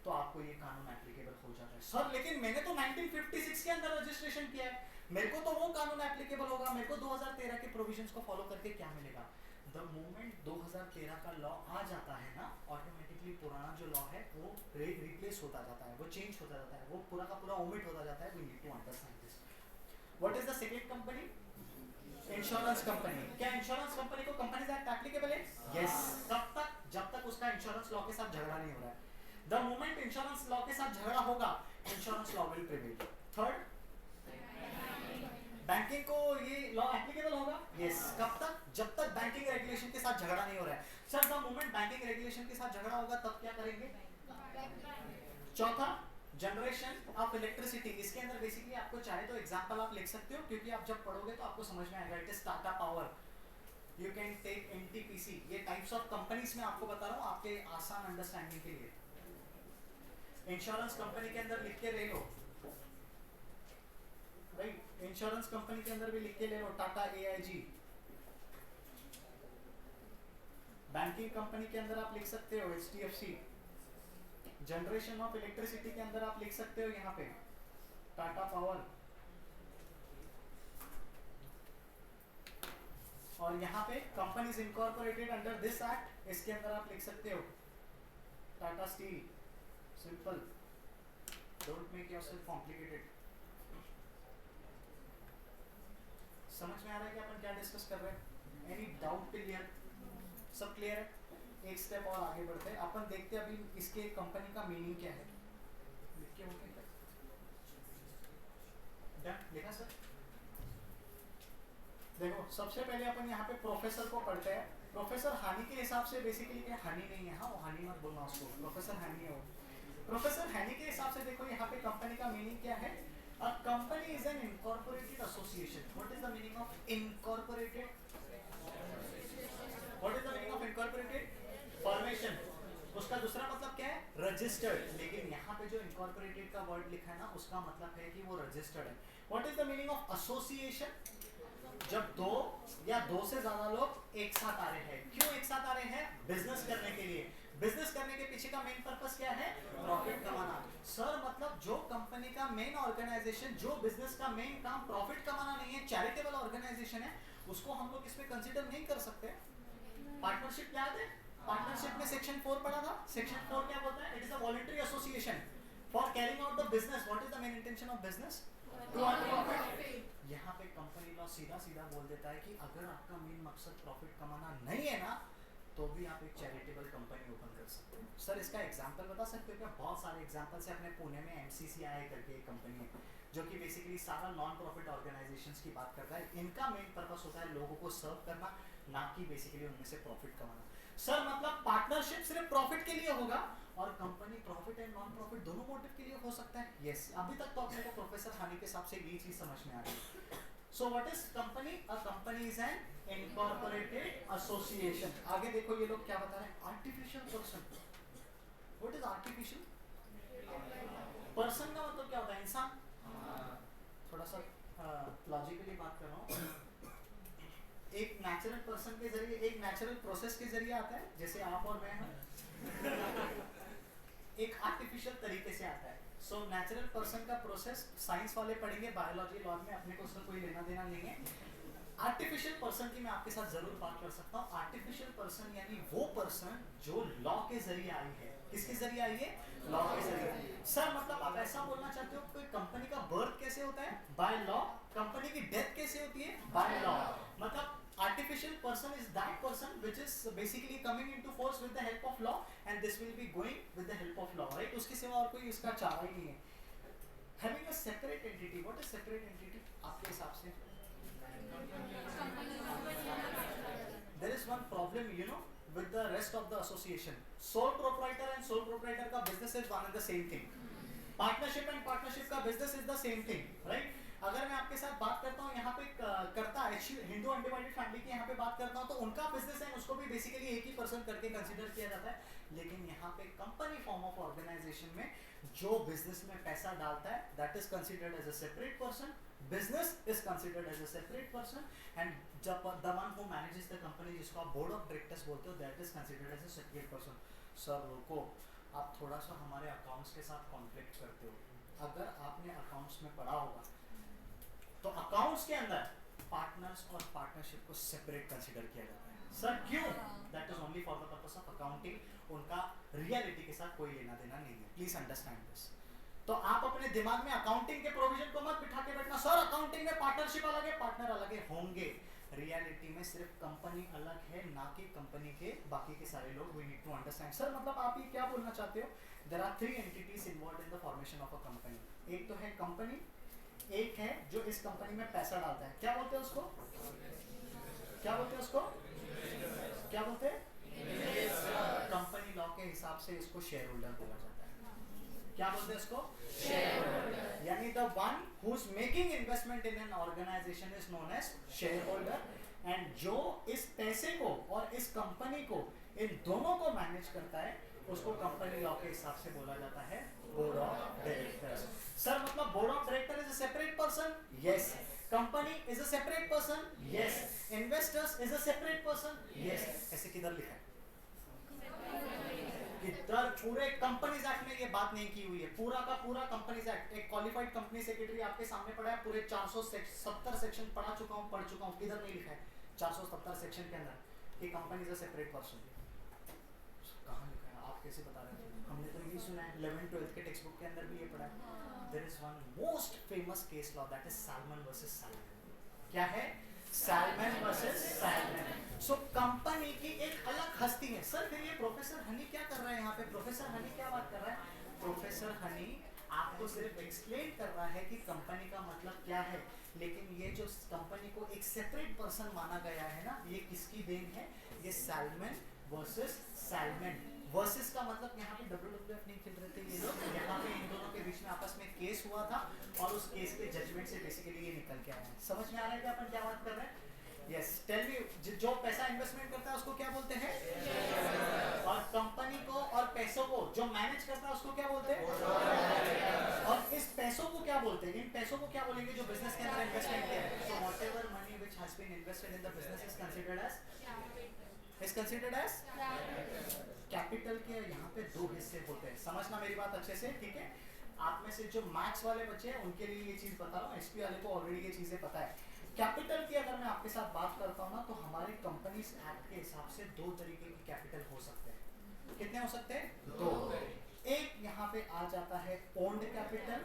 तो आपको ये कानून एप्लीकेबल हो जाता है। सर लेकिन मैंने तो 1956 के अंदर रजिस्ट्रेशन किया है, मेरे को तो वो कानून एप्लीकेबल होगा, मेरे को 2013 के प्रोविजंस को फॉलो करके क्या मिलेगा? द मोमेंट 2013 का लॉ आ जाता है ना, ऑटोमेटिकली पुराना जो लॉ है वो रिप्लेस होता जाता है, वो चेंज होता जाता है, वो पूरा का पूरा ओमिट होता जाता है। We need to understand this. What is the second company? Insurance company. क्या इंश्योरेंस कंपनी को कंपनीज एक्ट एप्लीकेबल है? यस। कब तक? जब तक उसका इंश्योरेंस लॉ के साथ झगड़ा नहीं हो रहा है। द मोमेंट इंश्योरेंस लॉ के साथ झगड़ा होगा, insurance law will prevail. Third, banking को ये लॉ एप्लीकेबल होगा? यस। कब तक? जब तक बैंकिंग रेगुलेशन के साथ झगड़ा नहीं हो रहा है। Sir the moment banking regulation के साथ झगड़ा होगा तब क्या करेंगे? चौथा, जनरेशन ऑफ इलेक्ट्रिसिटी। इसके अंदर बेसिकली आपको चाहे तो एग्जांपल आप लिख सकते हो, क्योंकि आप जब पढ़ोगे तो आपको समझ में आएगा। It is Tata power, you can take NTPC. ये टाइप्स ऑफ कंपनीज में आपको बता रहा हूँ आपके आसान अंडरस्टैंडिंग के लिए। इंश्योरेंस कंपनी के अंदर लिख के ले लो, राइट। इंश्योरेंस कंपनी के अंदर भी लिख के ले लो टाटा एआईजी। बैंकिंग कंपनी के अंदर आप लिख सकते हो एचडीएफसी। जनरेशन ऑफ इलेक्ट्रिसिटी के अंदर आप लिख सकते हो यहाँ पे टाटा पावर। और यहाँ पे companies incorporated under this act, इसके अंदर आप लिख सकते हो Tata steel. Simple, don't make yourself complicated. समझ में आ रहा है कि अपन क्या डिस्कस कर रहे हैं? Any doubt clear? सब क्लियर है? एक स्टेप और आगे बढ़ते हैं, अपन देखते हैं अभी इसके कंपनी का मीनिंग क्या है। लिख के हो गया? डन, लिखा सर? देखो सबसे पहले अपन यहाँ पे प्रोफेसर को पढ़ते हैं। प्रोफेसर हानि के हिसाब से बेसिकली क्या, हानि नहीं है, हाँ वो हानि मत बोलना उसको, प्रोफेसर हानि है वो। प्रोफेसर हानि के हिसाब से देखो यहाँ पे कंपनी का मीनिंग क्या है? A company is an incorporated association. What is the meaning of incorporated? What is the meaning of incorporated? Formation. उसका दूसरा मतलब क्या है? Registered. लेकिन यहाँ पे जो incorporated का वर्ड लिखा है ना, उसका मतलब है कि वो registered है। What is the meaning of association? जब दो या दो से ज्यादा लोग एक साथ आ रहे हैं। क्यों एक साथ आ रहे हैं? बिजनेस करने के लिए। बिजनेस करने के पीछे का मेन पर्पस क्या है? प्रॉफिट कमाना। सर मतलब जो कंपनी का मेन ऑर्गेनाइजेशन, जो बिजनेस का मेन काम प्रॉफिट कमाना नहीं है, चैरिटेबल ऑर्गेनाइजेशन है, उसको हम लोग इसमें कंसीडर नहीं कर सकते। पार्टनरशिप याद है? पार्टनरशिप में सेक्शन 4 पढ़ा था। सेक्शन 4 क्या बोलता है? It is a voluntary association for carrying out the business. What is the main intention of business? To earn profit. यहाँ पे कंपनी लॉ सीधा सीधा बोल देता है कि अगर आपका मेन मकसद प्रॉफिट कमाना नहीं है ना, तो भी आप एक चैरिटेबल कंपनी ओपन कर सकते हो। सर इसका एग्जांपल बता सकते हो क्या? बहुत सारे एग्जांपल्स है। अपने पुणे में एमसीसीआई करके एक कंपनी है जो कि बेसिकली सारा नॉन प्रॉफिट ऑर्गेनाइजेशंस की बात करता है। इनका मेन पर्पस होता है लोगों को सर्व करना, ना कि बेसिकली उनमें से प्रॉफिट कमाना। सर मतलब पार्टनरशिप सिर्फ प्रॉफिट के लिए होगा और company profit and non profit दोनों मोटिव के लिए हो सकता है। यस, अभी तक तो अपने को प्रोफेसर हानि के हिसाब से यही चीज समझ में आ रही है। So what is company? A company is an incorporated association. आगे देखो ये लोग क्या बता रहे हैं? Artificial person. What is artificial? Person का मतलब क्या होता है? इंसान। थोड़ा सा लॉजिकली बात कर रहा हूँ। एक नेचुरल पर्सन के जरिए, एक नेचुरल प्रोसेस के जरिए आता है, जैसे आप और मैं हैं। एक आर्टिफिशियल तरीके से आता है। सो नेचुरल पर्सन का प्रोसेस साइंस वाले पढ़ेंगे, बायोलॉजी लॉ में अपने को उसका कोई लेना देना नहीं है। आर्टिफिशियल पर्सन की मैं आपके साथ जरूर बात कर सकता हूँ। आर्टिफिशियल पर्सन यानी वो पर्सन जो लॉ के जरिए आई है। किसके जरिए आई है? लॉ के जरिए। सर मतलब आप ऐसा बोलना चाहते हो कोई कंपनी का बर्थ कैसे होता है? By law. कंपनी की डेथ कैसे होती है? By law. मतलब Artificial person is that person which is basically coming into force with the help of law, and this will be going with the help of law, right? उसके सिवा और कोई इसका चारा ही नहीं है. Having a separate entity, what is separate entity आपके हिसाब से? There is one problem, you know, with the rest of the association. Sole proprietor and sole proprietor का business is one and the same thing. Partnership and partnership का business is the same thing, right? अगर मैं आपके साथ बात करता हूँ यहाँ पे करता हिंदू अनडिवाइडेड फैमिली की यहाँ पे बात करता हूँ तो उनका बिजनेस है, उसको भी बेसिकली एक ही पर्सन करके कंसीडर किया जाता है. लेकिन यहाँ पे कंपनी फॉर्म ऑफ ऑर्गेनाइजेशन में जो बिजनेस में पैसा डालता है that is considered as a separate person, business is considered as a separate person, and जब the one who manages the company जिसको आप बोर्ड ऑफ डायरेक्टर्स बोलते हो that is considered as a separate person. Sir रुको, आप थोड़ा सा हमारे अकाउंट्स के साथ कॉन्फ्लिक्ट करते हो. अगर आपने अकाउंट्स में पढ़ा होगा तो अकाउंट्स के अंदर पार्टनर्स और पार्टनरशिप को सेपरेट कंसीडर किया जाता है. सर क्यों? That is only for the purpose of accounting. उनका रियलिटी के साथ कोई लेना देना नहीं है. Please understand this. तो आप अपने दिमाग में अकाउंटिंग के प्रोविजन को मत बिठा के बैठना सर अकाउंटिंग में पार्टनरशिप अलग है, पार्टनर अलग है. होंगे, रियलिटी में सिर्फ कंपनी अलग है, ना कि कंपनी के बाकी के सारे लोग. We need to understand. Sir मतलब आप ये क्या बोलना चाहते हो? There are 3 entities involved in the formation of a company. एक तो है कंपनी, एक है जो इस कंपनी में पैसा डालता है. क्या बोलते हैं उसको? क्या बोलते हैं उसको? क्या बोलते हैं? कंपनी लॉ के हिसाब से इसको शेयर होल्डर बोला जाता है. क्या बोलते हैं इसको? Shareholder. यानी the one who is making investment in an organization is known as shareholder, and जो इस पैसे को और इस कंपनी को इन दोनों को मैनेज करता है उसको कंपनी लॉ के हिसाब से बोला जाता है बोर्ड ऑफ डायरेक्टर्स. सर मतलब board of director is a separate person? Yes. Company is a separate person? Yes. Investors is a separate person? Yes. ऐसे किधर लिखा है? इधर पूरे कंपनीज एक्ट में ये बात नहीं की हुई है. पूरा का पूरा कंपनीज एक्ट, एक क्वालिफाइड कंपनी सेक्रेटरी आपके सामने पढ़ा है, पूरे 470 सेक्शन पढ़ चुका हूँ. किधर नहीं लिखा है 470 सेक्शन के अंदर कि company is a separate person? कहाँ लिखा है? आप कैसे बता रहे हो? हमने तो ये सुना है 11th 12th के टेक्स्ट बुक के अंदर भी ये पढ़ा है. There is one most famous case law that is Salmon versus Salmon. क्या है? Salmon versus Salmon. So company की एक अलग हस्ती है. सर फिर ये प्रोफेसर हनी क्या कर रहा है यहाँ पे? प्रोफेसर हनी क्या बात कर रहा है? प्रोफेसर हनी आपको सिर्फ एक्सप्लेन कर रहा है कि कंपनी का मतलब क्या है, लेकिन ये जो कंपनी को एक सेपरेट पर्सन माना गया है ना, ये किसकी देन है? ये सैल्मन वर्सेस सैल्मन. वर्सेस का मतलब यहाँ पे WWF नहीं खेल रहे थे ये लोग, यहाँ पे इन दोनों के बीच में आपस में केस हुआ था और उस केस के जजमेंट से बेसिकली ये निकल के आया है. समझ में आ रहा है कि अपन क्या बात कर रहे हैं? यस. टेल मी, जो पैसा इन्वेस्टमेंट करता है उसको क्या बोलते हैं? और कंपनी को और पैसों को जो मैनेज करता है उसको क्या बोलते हैं? और इस पैसों को क्या बोलते हैं? इन पैसों को क्या बोलेंगे जो बिजनेस के अंदर इन्वेस्टमेंट किया है? So whatever money which has been invested in the business is considered as capital. के यहाँ पे 2 हिस्से होते हैं. समझना मेरी बात अच्छे से, ठीक है? आप में से जो मैथ्स वाले बच्चे हैं उनके लिए ये चीज बता रहा हूँ, एसपी वाले को ऑलरेडी ये चीजें पता है. कैपिटल की अगर मैं आपके साथ बात करता हूँ ना तो हमारे कंपनीज एक्ट के हिसाब से 2 तरीके की कैपिटल हो सकते हैं. कितने हो सकते हैं? 2. एक यहाँ पे आ जाता है ओन्ड कैपिटल,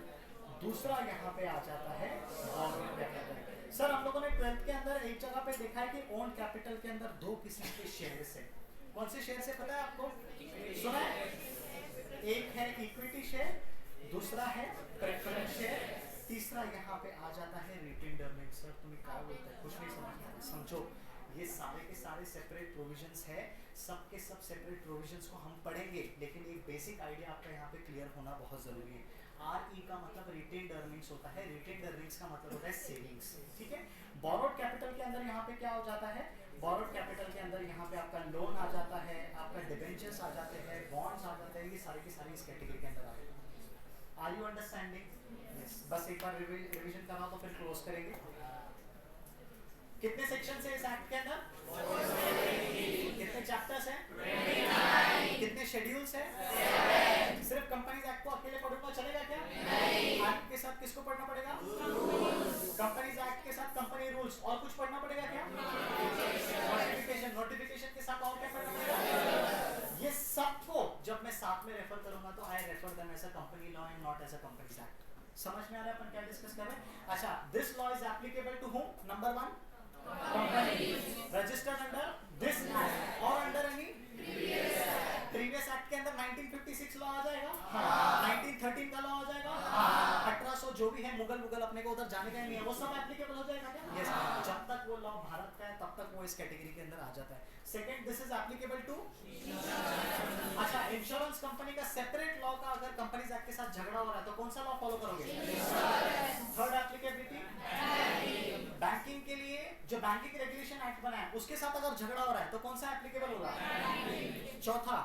दूसरा यहाँ पे आ जाता है बॉरोड कैपिटल. सर हम लोगों ने 12th के अंदर एक जगह पे देखा है कि ओन्ड कैपिटल के अंदर 2 किस्म के शेयर्स है. कौन से शेयर से पता है आपको? सुना है? एक है इक्विटी शेयर, दूसरा है प्रेफरेंस शेयर, तीसरा यहाँ पे आ जाता है रिटेन्ड अर्निंग्स. सर तुम्हें क्या बोलते हैं? कुछ नहीं समझ में आ रहा. समझो, ये सारे के सारे सेपरेट प्रोविजंस है. सब के सब सेपरेट प्रोविजंस को हम पढ़ेंगे, लेकिन एक बेसिक आइडिया आपका यहाँ पे क्लियर होना बहुत जरूरी है. RE का मतलब रिटेन्ड अर्निंग्स होता है, रिटेन्ड अर्निंग्स का मतलब होता है सेविंग्स. ठीक है? बॉरोड कैपिटल के अंदर यहाँ पे क्या हो जाता है? बॉरोड कैपिटल के अंदर यहाँ पे आपका लोन आ जाता है, आपका डिबेंचर्स आ जाते हैं, बॉन्ड्स आ जाते हैं. ये सारे की सारी इस कैटेगरी के अंदर आते हैं. Are you understanding? यस. बस एक बार रिवीजन करना तो फिर क्लोज करेंगे. कितने सेक्शन है इस एक्ट के अंदर? कितने चैप्टर्स हैं? 29. कितने शेड्यूल्स हैं? सिर्फ कंपनीज एक्ट को अकेले पढ़ूंगा चलेगा क्या? नहीं. एक्ट के साथ किसको पढ़ना पड़ेगा? कंपनीज एक्ट के साथ कंपनी रूल्स और कुछ पढ़ना पड़ेगा क्या? नोटिफिकेशन के साथ और क्या पढ़ना पड़ेगा? ये सबको जब मैं साथ में रेफर करूंगा तो I refer them as a company law and not as a companies act. समझ में आ रहा है अपन क्या डिस्कस कर रहे हैं? अच्छा, this law is applicable to whom? Number 1 company. Registered under this act और अंडर एनी प्रीवियस एक्ट के अंदर 1956 लॉ आ जाएगा, 1913 का लॉ आ जाएगा, 1800 जो भी है मुगल अपने को उधर जाने का नहीं है, वो सब एप्लीकेबल हो जाएगा क्या? यस, जब तक वो लॉ भारत का है तब तक वो इस कैटेगरी के अंदर आ जाता है। Second, this is applicable to, अच्छा, इंश्योरेंस कंपनी का सेपरेट लॉ का अगर कंपनीज एक्ट के साथ झगड़ा हो रहा है तो कौन सा लॉ फॉलो करोगे? थर्ड एप्लीकेबिलिटी, बैंकिंग के लिए जो बैंकिंग रेगुलेशन एक्ट बना है उसके साथ अगर झगड़ा हो रहा है तो कौन सा एप्लीकेबल होगा? चौथा,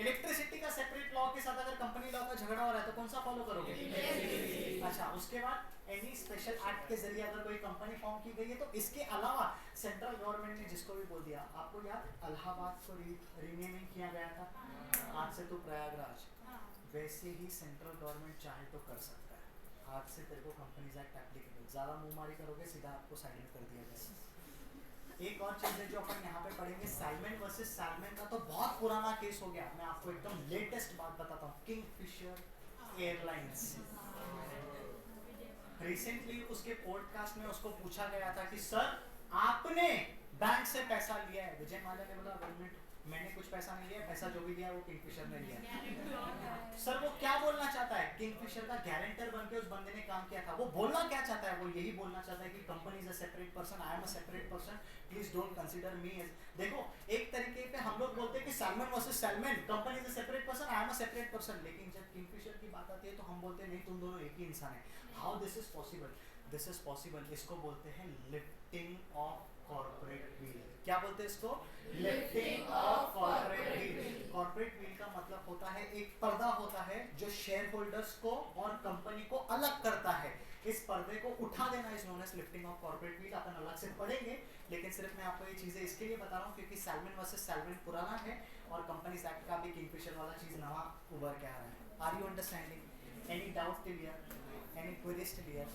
इलेक्ट्रिसिटी का सेपरेट लॉ के साथ अगर कंपनी लॉ का झगड़ा हो रहा है तो कौन सा फॉलो करोगे? अच्छा, उसके बाद एनी स्पेशल एक्ट के जरिए अगर कोई कंपनी फॉर्म की गई है तो इसके अलावा सेंट्रल गवर्नमेंट ने जिसको भी बोल दिया, आपको याद इलाहाबाद को रीनेमिंग किया गया था, आज से तो प्रयागराज, वैसे ही सेंट्रल गवर्नमेंट चाहे तो कर सकता है। आज से तेरे को कंपनीज एक्ट एप्लीकेबल, ज्यादा मुंहमारी करोगे सीधा आपको साइड में कर दिया जाएगा। एक और चीज है जो अपन यहाँ पे पढ़ेंगे, सैलमन वर्सेस सैलमन का तो बहुत पुराना केस हो गया, मैं आपको एकदम लेटेस्ट बात बताता हूँ, किंगफिशर एयरलाइंस। रिसेंटली उसके पॉडकास्ट में उसको पूछा गया था कि सर आपने बैंक से पैसा लिया है, विजय माल्या ने बोला गवर्नमेंट मैंने कुछ पैसा नहीं लिया, पैसा जो भी दिया वो किंगफिशर ने लिया। सर वो क्या बोलना चाहता है? किंगफिशर का गारंटर बनके उस बंदे ने काम किया था, वो बोलना क्या चाहता है? वो यही बोलना चाहता है कि company is a separate person, I am a separate person, please don't consider me as. देखो, एक तरीके पे हम लोग बोलते हैं कि Salomon versus Salomon, company is a separate person, I am a separate person, लेकिन जब किंगफिशर की बात आती है तो हम बोलते हैं नहीं तुम दोनों एक ही इंसान है। How this is possible? This is possible, इसको बोलते हैं लिफ्टिंग ऑफ कॉर्पोरेट व्हील। क्या बोलते हैं इसको? Lifting of corporate wheel. Corporate wheel का मतलब होता है एक पर्दा होता है जो शेयर होल्डर्स को और कंपनी को अलग करता है, इस पर्दे को उठा देना is known as lifting of corporate veil. अपन अलग से पढ़ेंगे, लेकिन सिर्फ मैं आपको ये चीजें इसके लिए बता रहा हूँ क्योंकि सैलमन वर्सेस सैलमन पुराना है और कंपनीज एक्ट का भी किंगफिशर वाला चीज नवा उभर के आ रहा है। Are you understanding? Any doubt till here? Any queries till here?